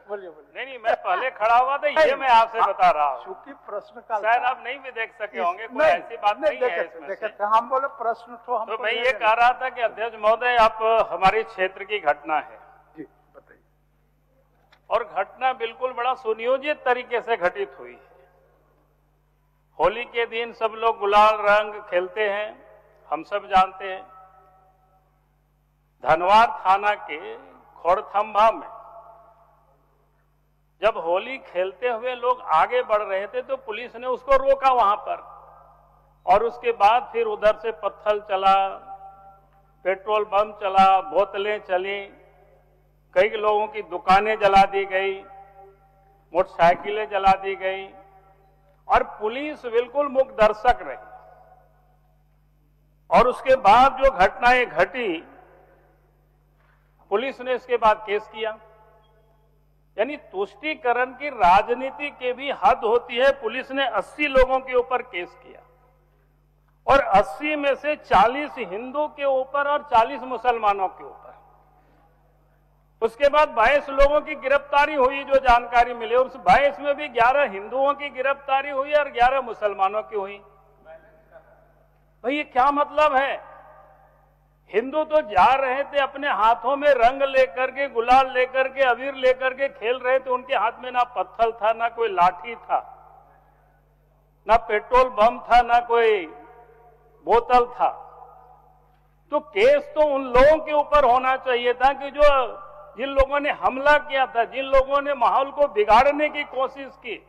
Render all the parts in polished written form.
बोलिए बोलिए। नहीं, मैं पहले खड़ा हुआ था, ये मैं आपसे बता रहा हूँ। चूंकि प्रश्न का शायद आप नहीं भी देख सके होंगे, कोई ऐसी बात नहीं है इसमें से। हम बोले प्रश्न तो मैं ये कह रहा था कि अध्यक्ष महोदय, आप हमारे क्षेत्र की घटना है जी बताइए। और घटना बिल्कुल बड़ा सुनियोजित तरीके से घटित हुई है। होली के दिन सब लोग गुलाल रंग खेलते हैं, हम सब जानते हैं। धनवार थाना के खोड़थंभा में जब होली खेलते हुए लोग आगे बढ़ रहे थे तो पुलिस ने उसको रोका वहां पर, और उसके बाद फिर उधर से पत्थर चला, पेट्रोल बम चला, बोतलें चली, कई लोगों की दुकानें जला दी गई, मोटरसाइकिलें जला दी गई, और पुलिस बिल्कुल मूक दर्शक रही। और उसके बाद जो घटनाएं घटी, पुलिस ने इसके बाद केस किया। यानी तुष्टीकरण की राजनीति के भी हद होती है। पुलिस ने 80 लोगों के ऊपर केस किया और 80 में से 40 हिंदू के ऊपर और 40 मुसलमानों के ऊपर। उसके बाद 22 लोगों की गिरफ्तारी हुई, जो जानकारी मिली। उस 22 में भी 11 हिंदुओं की गिरफ्तारी हुई और 11 मुसलमानों की हुई। भाई ये क्या मतलब है? हिंदू तो जा रहे थे अपने हाथों में रंग लेकर के, गुलाल लेकर के, अबीर लेकर के खेल रहे थे। उनके हाथ में ना पत्थर था, ना कोई लाठी था, ना पेट्रोल बम था, ना कोई बोतल था। तो केस तो उन लोगों के ऊपर होना चाहिए था कि जिन लोगों ने हमला किया था, जिन लोगों ने माहौल को बिगाड़ने की कोशिश की।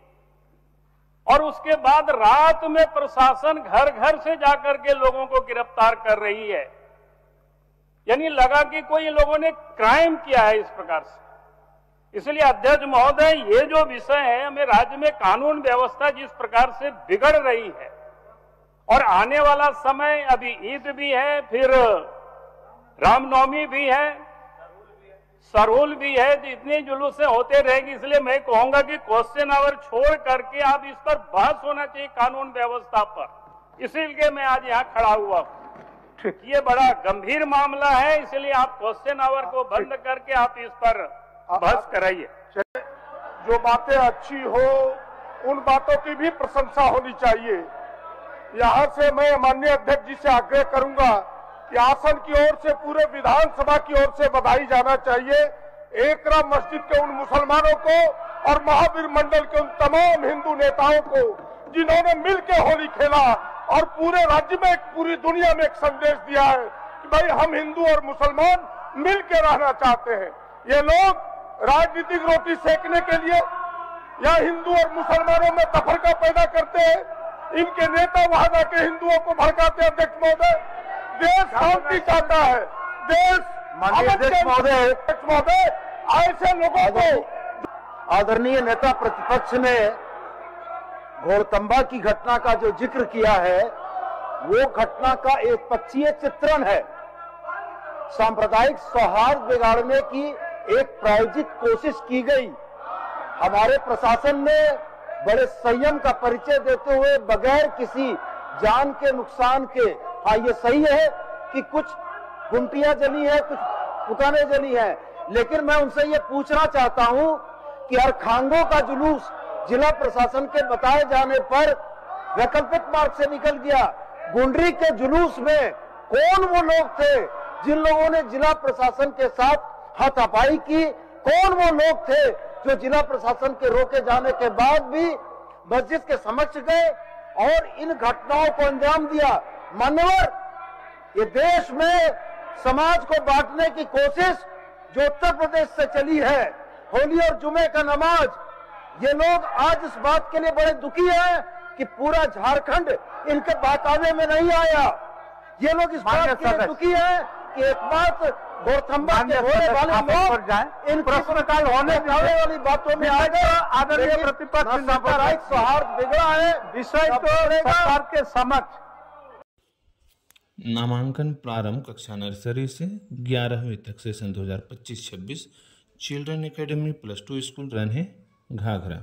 और उसके बाद रात में प्रशासन घर घर से जाकर के लोगों को गिरफ्तार कर रही है। यानी लगा कि कोई लोगों ने क्राइम किया है इस प्रकार से। इसलिए अध्यक्ष महोदय, ये जो विषय है, हमें राज्य में कानून व्यवस्था जिस प्रकार से बिगड़ रही है, और आने वाला समय, अभी ईद भी है, फिर रामनवमी भी है, सरहुल भी है, तो इतने जुलूस होते रहेंगे। इसलिए मैं कहूंगा कि क्वेश्चन आवर छोड़ करके आप इस पर बहस होना चाहिए, कानून व्यवस्था पर। इसीलिए मैं आज यहाँ खड़ा हुआ हूँ। ये बड़ा गंभीर मामला है, इसलिए आप क्वेश्चन आवर को बंद करके आप इस पर बहस कराइए। जो बातें अच्छी हो, उन बातों की भी प्रशंसा होनी चाहिए। यहाँ से मैं माननीय अध्यक्ष जी से आग्रह करूंगा कि आसन की ओर से, पूरे विधानसभा की ओर से बधाई जाना चाहिए एकरा मस्जिद के उन मुसलमानों को और महावीर मंडल के उन तमाम हिंदू नेताओं को जिन्होंने मिलकर होली खेला और पूरे राज्य में, पूरी दुनिया में एक संदेश दिया है कि भाई हम हिंदू और मुसलमान मिलकर रहना चाहते हैं। ये लोग राजनीतिक रोटी सेकने के लिए या हिंदू और मुसलमानों में तफरका पैदा करते हैं। इनके नेता वहां जाके हिंदुओं को भड़काते हैं। अध्यक्ष महोदय, देश शांति चाहता है, देश महोदय ऐसे लोगों को। आदरणीय नेता प्रतिपक्ष ने घोड़तंबा की घटना का जो जिक्र किया है, वो घटना का एक पक्षीय चित्रण है। सांप्रदायिक सौहार्द बिगाड़ने की एक प्रायोजित कोशिश की गई। हमारे प्रशासन ने बड़े संयम का परिचय देते हुए बगैर किसी जान के नुकसान के, हाँ ये सही है कि कुछ गुमटियां जली है, कुछ दुकानें जली है, लेकिन मैं उनसे ये पूछना चाहता हूं कि अरखांगों का जुलूस जिला प्रशासन के बताए जाने पर वैकल्पिक मार्ग से निकल गया। गुंडरी के जुलूस में कौन वो लोग थे जिन लोगों ने जिला प्रशासन के साथ हाथापाई की? कौन वो लोग थे जो जिला प्रशासन के रोके जाने के बाद भी मस्जिद के समक्ष गए और इन घटनाओं को अंजाम दिया? मान्यवर, ये देश में समाज को बांटने की कोशिश जो उत्तर प्रदेश से चली है, होली और जुमे का नमाज, ये लोग आज इस बात के लिए बड़े दुखी हैं कि पूरा झारखंड इनके बहकावे में नहीं आया। ये लोग इस बात के लिए दुखी हैं कि एक बात घोड़थंबा के होने वाले लोग इन प्रश्नकाल होने वाली बातों में आ गए। आदरणीय प्रतिपक्ष, सांप्रदायिक सौहार्द बिगड़ा है, विषय तो सरकार के समक्ष। नामांकन प्रारंभ कक्षा नर्सरी से 11वीं तक session 2025-26 children academy +2 school run है घाघरा।